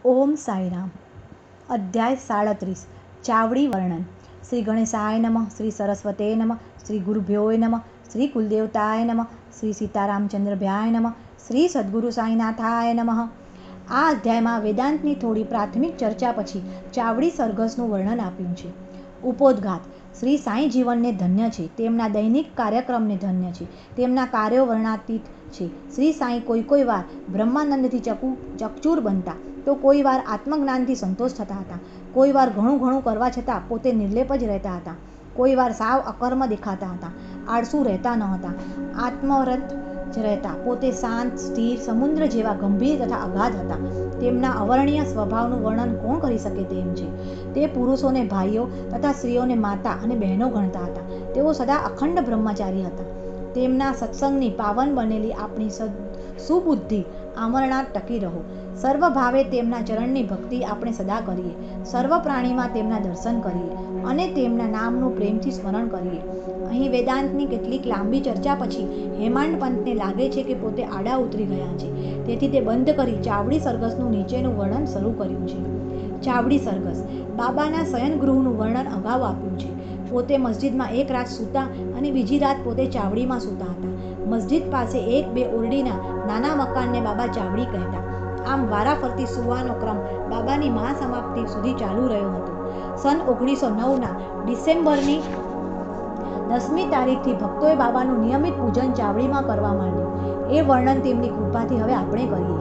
ઓમ સાંઈરામ. અધ્યાય 37. ચાવડી વર્ણન. શ્રી ગણેશાય નમઃ. શ્રી સરસ્વતે નમઃ. શ્રી ગુરુભ્યો નમઃ. શ્રી કુલદેવતાય નમઃ. શ્રી સીતારામચંદ્રભ્યાય નમઃ. શ્રી સદ્ગુરુ સાંઈનાથાય નમઃ. આ અધ્યાયમાં વેદાંતની થોડી પ્રાથમિક ચર્ચા પછી ચાવડી સરઘસનું વર્ણન આપ્યું છે. ઉપોદ્ઘાત. શ્રી સાંઈ જીવનને ધન્ય છે. તેમના દૈનિક કાર્યક્રમને ધન્ય છે. તેમના કાર્યો વર્ણાતીત છે. શ્રી સાંઈ કોઈ વાર બ્રહ્માનંદથી ચકચૂર બનતા, તો કોઈ વાર આત્મજ્ઞાનથી સંતોષ થતા હતા. કોઈ વાર ઘણું કરવા છતાં પોતે નિર્લેપ જ રહેતા હતા. કોઈ વાર સાવ અકર્મ દેખાતા હતા. આળસુ રહેતા ન હતા. આત્મરત જ રહેતા. પોતે શાંત, સ્થિર, સમુદ્ર જેવા ગંભીર તથા અગાધ હતા. તેમના અવર્ણનીય સ્વભાવનું વર્ણન કોણ કરી શકે તેમ છે. તે પુરુષોને ભાઈઓ તથા સ્ત્રીઓને માતા અને બહેનો ગણતા હતા. તેઓ સદા અખંડ બ્રહ્મચારી હતા. તેમના સત્સંગની પાવન બનેલી આપણી સુબુદ્ધિ આમરણાત ટકી રહો. સર્વ ભાવે તેમના ચરણની ભક્તિ આપણે સદા કરીએ. સર્વ પ્રાણીમાં તેમના દર્શન કરીએ અને તેમના નામનું પ્રેમથી સ્મરણ કરીએ. અહીં વેદાંતની કેટલીક લાંબી ચર્ચા પછી હેમાંડ પંતને લાગે છે કે પોતે આડા ઉતરી ગયા છે. તેથી તે બંધ કરી ચાવડી સરઘસનું નીચેનું વર્ણન શરૂ કર્યું છે. ચાવડી સરઘસ. બાબાના શયનગૃહનું વર્ણન અગાઉ આપ્યું છે. પોતે મસ્જિદમાં એક રાત સૂતા અને બીજી રાત પોતે ચાવડીમાં સૂતા હતા. મસ્જિદ પાસે એક બે ઓરડીના નાના મકાનને બાબા ચાવડી કહેતા. આમ વારાફરતી સૂવાનો ક્રમ બાબાની મહાસમાપ્તિ સુધી ચાલુ રહ્યો હતો. સન 1909ના ડિસેમ્બરની 10મી તારીખથી ભક્તોએ બાબાનું નિયમિત પૂજન ચાવડીમાં કરવા માંડ્યું. એ વર્ણન તેમની કૃપાથી હવે આપણે કરીએ.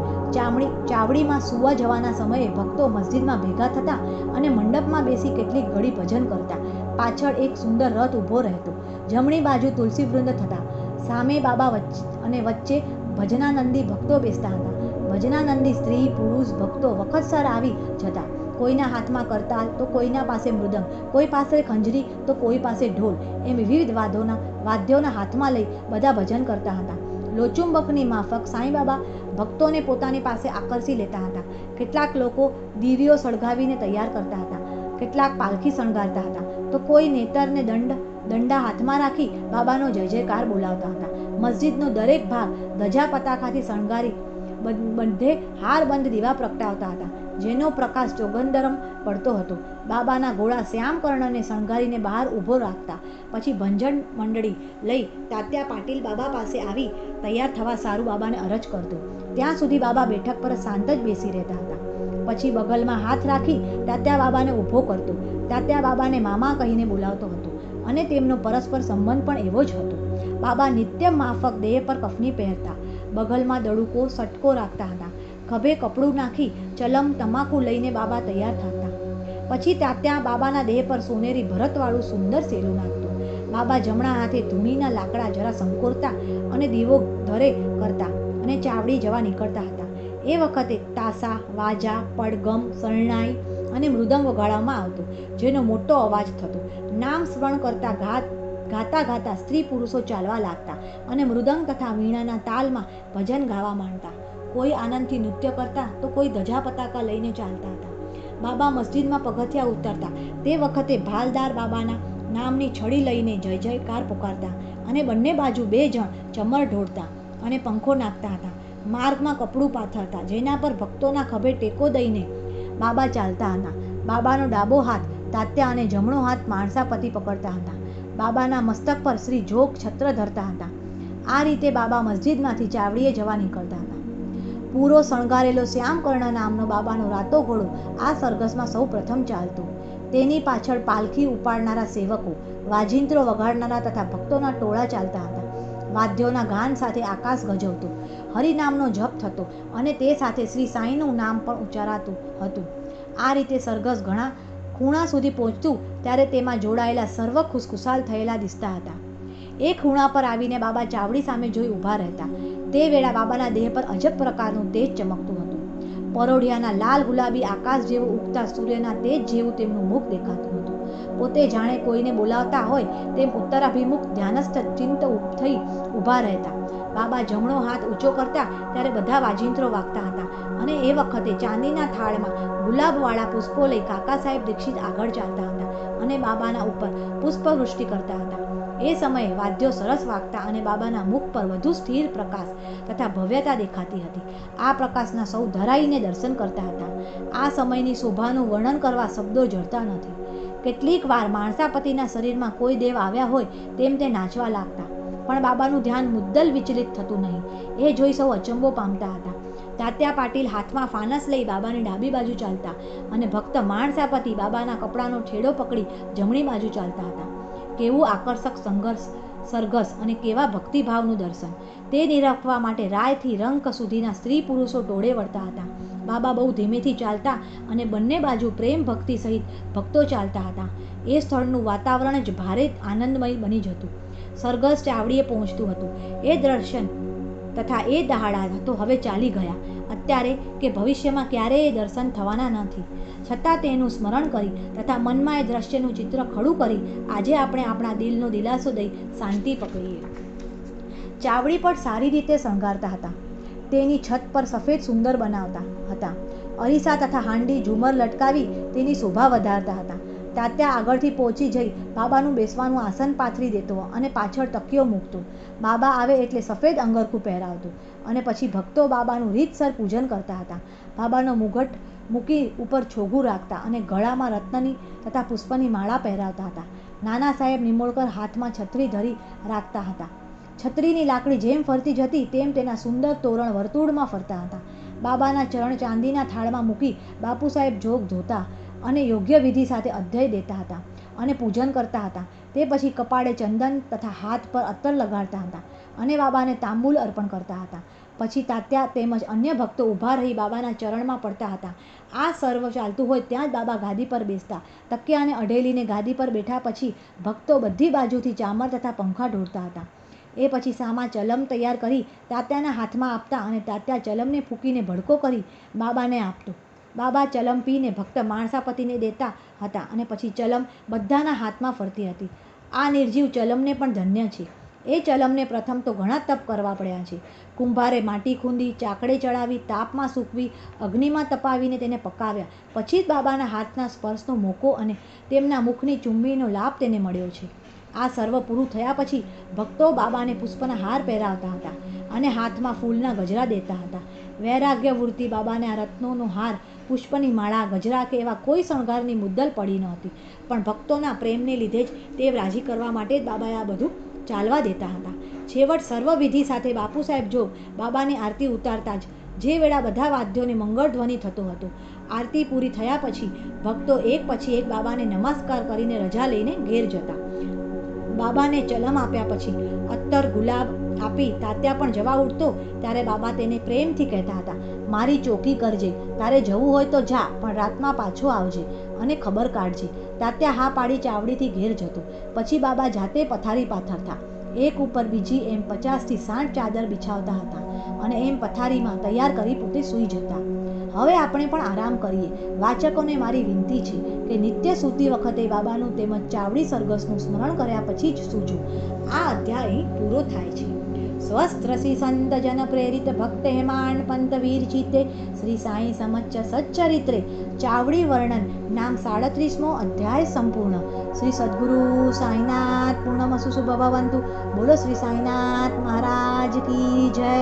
ચાવડીમાં સૂવા જવાના સમયે ભક્તો મસ્જિદમાં ભેગા થતા અને મંડપમાં બેસી કેટલીક ઘડી ભજન કરતા. પાછળ એક સુંદર રથ ઊભો રહેતો. જમણી બાજુ તુલસીવૃંદ થતા. સામે બાબા અને વચ્ચે ભજનાનંદી ભક્તો બેસતા હતા. ભજનાનંદી સ્ત્રી પુરુષ ભક્તો વખતસર આવી જતા. કોઈના હાથમાં કરતાલ તો કોઈના પાસે મૃદંગ, કોઈ પાસે ખંજરી તો કોઈ પાસે ઢોલ, એમ વિવિધ વાદ્યોના હાથમાં લઈ બધા ભજન કરતા હતા. લોચુંબકની માફક સાંઈબાબા ભક્તોને પોતાની પાસે આકર્ષી લેતા હતા. કેટલાક લોકો દીવીઓ સળગાવીને તૈયાર કરતા હતા. કેટલાક પાલખી શણગારતા હતા, તો કોઈ નેતરને દંડા હાથમાં રાખી બાબાનો જય જયકાર બોલાવતા હતા. મસ્જિદનો દરેક ભાગ ધજા પતાકાથી શણગારી બધે હારબંધ દીવા પ્રગટાવતા હતા, જેનો પ્રકાશ ચોગંદરમ પડતો હતો. બાબાના ઘોડા શ્યામકર્ણને શણગારીને બહાર ઊભો રાખતા. પછી ભંજન મંડળી લઈ તાત્યા પાટીલ બાબા પાસે આવી તૈયાર થવા સારું બાબાને અરજ કરતો. ત્યાં સુધી બાબા બેઠક પર શાંત જ બેસી રહેતા હતા. પછી બગલમાં હાથ રાખી તાત્યા બાબાને ઊભો કરતો. તાત્યા બાબાને મામા કહીને બોલાવતો હતો અને તેમનો પરસ્પર સંબંધ પણ એવો જ હતો. બાબા નિત્ય માફક દેહ પર કફની પહેરતા. બગલમાં દડુકો સટકો રાખતા હતા. ખભે કપડું નાખી ચલમ તમાકુ લઈને બાબા તૈયાર થતા. પછી તાત્યા બાબાના દેહ પર સોનેરી ભરતવાળું સુંદર સેલું નાખતો. બાબા જમણા હાથે ધૂણીના લાકડા જરા સંકોરતા અને દીવો ધરે કરતા અને ચાવડી જવા નીકળતા હતા. એ વખતે તાસા, વાજા, પડગમ, શરણાઈ અને મૃદંગ વગાડવામાં આવતો, જેનો મોટો અવાજ થતો. નામ સ્મરણ કરતા ગાતા સ્ત્રી પુરુષો ચાલવા લાગતા અને મૃદંગ તથા વીણાના તાલમાં ભજન ગાવા માંડતા. કોઈ આનંદથી નૃત્ય કરતા તો કોઈ ધજા પતાકા લઈને ચાલતા હતા. બાબા મસ્જિદમાં પગથિયા ઉતરતા તે વખતે ભાલદાર બાબાના નામની છડી લઈને જય જયકાર પુકારતા અને બંને બાજુ 2 જણ ચમર ઢોળતા અને પંખો નાખતા હતા. માર્ગમાં કપડું પાથરતા, જેના પર ભક્તોના ખભે ટેકો દઈને બાબા ચાલતા હતા. બાબાનો ડાબો હાથ તાત્યા અને જમણો હાથ માણસાપતિ પકડતા હતા. બાબાના મસ્તક પર શ્રી જોગ છત્ર ધરતા હતા. આ રીતે બાબા મસ્જિદમાંથી ચાવડીએ જવા નીકળતા હતા. પૂરો શણગારેલો શ્યામકર્ણ નામનો બાબાનો રાતો ઘોડો આ સરઘસમાં સૌ પ્રથમ ચાલતો. તેની પાછળ પાલખી ઉપાડનારા સેવકો, વાજિંત્રો વગાડનારા તથા ભક્તોના ટોળા ચાલતા હતા. વાદ્યોના ગાન સાથે આકાશ ગજવતો, હરિનામનો જપ થતો અને તે સાથે શ્રી સાંઈનું નામ પણ ઉચ્ચારાતું હતું. આ રીતે સરઘસ ઘણા ખૂણા સુધી પહોંચતું ત્યારે તેમાં જોડાયેલા સર્વ ખુશખુશાલ થયેલા દિસતા હતા. એ ખૂણા પર આવીને બાબા ચાવડી સામે જોઈ ઊભા રહેતા. તે વેળા બાબાના દેહ પર અજબ પ્રકારનું તેજ ચમકતું હતું. પરોઢિયાના લાલ ગુલાબી આકાશ જેવું ઉગતા સૂર્યના તેજ જેવું તેમનું મુખ દેખાતું હતું. પોતે જાણે કોઈને બોલાવતા હોય તેમ ઉત્તરાભિમુખ ધ્યાનસ્થ ચિંત થઈ ઊભા રહેતા. બાબા જમણો હાથ ઊંચો કરતા ત્યારે બધા વાજિંત્રો વાગતા હતા અને એ વખતે ચાંદીના થાળમાં ગુલાબવાળા પુષ્પો લઈ કાકા સાહેબ દીક્ષિત આગળ ચાલતા હતા અને બાબાના ઉપર પુષ્પવૃષ્ટિ કરતા હતા. એ સમયે વાદ્યો સરસ વાગતા અને બાબાના મુખ પર વધુ સ્થિર પ્રકાશ તથા ભવ્યતા દેખાતી હતી. આ પ્રકાશના સૌ ધરાઈને દર્શન કરતા હતા. આ સમયની શોભાનું વર્ણન કરવા શબ્દો જડતા નથી. કેટલીક વાર માણસાપતિના શરીરમાં કોઈ દેવ આવ્યા હોય તેમ તે નાચવા લાગતા, પણ બાબાનું ધ્યાન મુદ્દલ વિચલિત થતું નહીં. એ જોઈ સૌ અચંબો પામતા હતા. તાત્યા પાટીલ હાથમાં ફાનસ લઈ બાબાની ડાબી બાજુ ચાલતા અને ભક્ત માણસાપતિ બાબાના કપડાનો છેડો પકડી જમણી બાજુ ચાલતા હતા. કેવું આકર્ષક સરઘસ અને કેવા ભક્તિભાવનું દર્શન! તે નિરખવા માટે રાયથી રંક સુધીના સ્ત્રી પુરુષો ટોળે વળતા હતા. બાબા બહુ ધીમેથી ચાલતા અને બંને બાજુ પ્રેમ ભક્તિ સહિત ભક્તો ચાલતા હતા. એ સ્થળનું વાતાવરણ જ ભારે આનંદમય બની જતું. સરઘસ ચાવડીએ પહોંચતું હતું. એ દર્શન તથા એ દહાડા તો હવે ચાલી ગયા. અત્યારે કે ભવિષ્યમાં ક્યારેય દર્શન થવાના નથી. છતાં તેનું સ્મરણ કરી તથા મનમાં એ દ્રશ્યનું ચિત્ર ખડું કરી આજે આપણે આપણા દિલનો દિલાસો દઈ શાંતિ પકડીએ. ચાવડી પણ સારી રીતે શણગારતા હતા. તેની છત પર સફેદ સુંદર બનાવતા હતા. અરીસા તથા હાંડી ઝુમર લટકાવી તેની શોભા વધારતા હતા. તાત્યા આગળથી પહોંચી જઈ બાબાનું બેસવાનું આસન પાથરી દેતો અને પાછળ તકિયો મૂકતો. બાબા આવે એટલે સફેદ અંગરખું પહેરાવતું અને પછી ભક્તો બાબાનું રીતસર પૂજન કરતા હતા. બાબાનો મુગટ મૂકી ઉપર છોગું રાખતા અને ગળામાં રત્નની તથા પુષ્પની માળા પહેરાવતા હતા. નાના સાહેબ નિમોળકર હાથમાં છત્રી ધરી રાખતા હતા. છત્રીની લાકડી જેમ ફરતી જતી તેમ તેના સુંદર તોરણ વર્તુળમાં ફરતા હતા. બાબાના ચરણ ચાંદીના થાળમાં મૂકી બાપુ સાહેબ જોગ ધોતા અને યોગ્ય વિધિ સાથે અધ્યય દેતા હતા અને પૂજન કરતા હતા. તે પછી કપાળે ચંદન તથા હાથ પર અત્તર લગાડતા હતા અને બાબાને તાંબૂલ અર્પણ કરતા હતા. પછી તાત્યા તેમજ અન્ય ભક્તો ઊભા રહી બાબાના ચરણમાં પડતા હતા. આ સર્વ ચાલતું હોય ત્યાં જ બાબા ગાદી પર બેસતા. તકિયાને અઢેલીને ગાદી પર બેઠા પછી ભક્તો બધી બાજુથી ચામર તથા પંખા ઢોળતા હતા. એ પછી સામા ચલમ તૈયાર કરી તાત્યાના હાથમાં આપતા અને તાત્યા ચલમને ફૂંકીને ભડકો કરી બાબાને આપતો. બાબા ચલમ પીને ભક્ત માણસાપતિને દેતા હતા અને પછી ચલમ બધાના હાથમાં ફરતી હતી. આ નિર્જીવ ચલમને પણ ધન્ય છે. એ ચલમને પ્રથમ તો ઘણા તપ કરવા પડ્યા છે. કુંભારે માટી ખૂંદી, ચાકડે ચડાવી, તાપમાં સૂકવી, અગ્નિમાં તપાવીને તેને પકાવ્યા. પછી જ બાબાના હાથના સ્પર્શનો મોકો અને તેમના મુખની ચુંબીનો લાભ તેને મળ્યો છે. આ સર્વ પૂરું થયા પછી ભક્તો બાબાને પુષ્પના હાર પહેરાવતા હતા અને હાથમાં ફૂલના ગજરા દેતા હતા. વૈરાગ્ય વૃત્તિ બાબાને આ રત્નોનો હાર, પુષ્પની માળા, ગજરા કે એવા કોઈ શણગારની મુદ્દલ પડી નહોતી, પણ ભક્તોના પ્રેમને લીધે જ તે રાજી કરવા માટે જ બાબાએ આ બધું ચાલવા દેતા હતા. છેવટ સર્વવિધિ સાથે બાપુ સાહેબ જોગ બાબાની આરતી ઉતારતા જ જે વેળા બધા વાદ્યોને મંગળ ધ્વનિ થતો હતો. આરતી પૂરી થયા પછી ભક્તો એક પછી એક બાબાને નમસ્કાર કરીને રજા લઈને ઘેર જતા. બાબાને ચલમ આપ્યા પછી અત્તર ગુલાબ આપી તાત્યા પણ જવા ઉઠતો ત્યારે બાબા તેને પ્રેમથી કહેતા હતા, મારી ચોકી કરજે, તારે જવું હોય તો જા, પણ રાતમાં પાછો આવજે અને ખબર કાઢજે. તાત્યા હા પાડી ચાવડીથી ઘેર જતો. પછી બાબા જાતે પથારી પાથરતા. એક ઉપર બીજી એમ 50થી 60 ચાદર બિછાવતા હતા અને એમ પથારીમાં તૈયાર કરી પોતે સૂઈ જતા. હવે આપણે પણ આરામ કરીએ. વાચકોને મારી વિનંતી છે કે નિત્ય સૂતી વખતે બાબાનું તેમજ ચાવડી સરઘસનું સ્મરણ કર્યા પછી જ સૂજો. આ અધ્યાય અહીં પૂરો થાય છે. સ્વસ્ત્રસી સંત જન પ્રેરિત ભક્ત હેમાંડ પંત વીર ચિત્તે શ્રી સાંઈ સમચ્ચ સચ્ચરિત્રે ચાવડી વર્ણન નામ 37મો અધ્યાય સંપૂર્ણ. શ્રી સદગુરુ સાંઈનાથ પૂર્ણમસુ શુભ ભવંતુ. બોલો શ્રી સાંઈનાથ મહારાજ કી જય.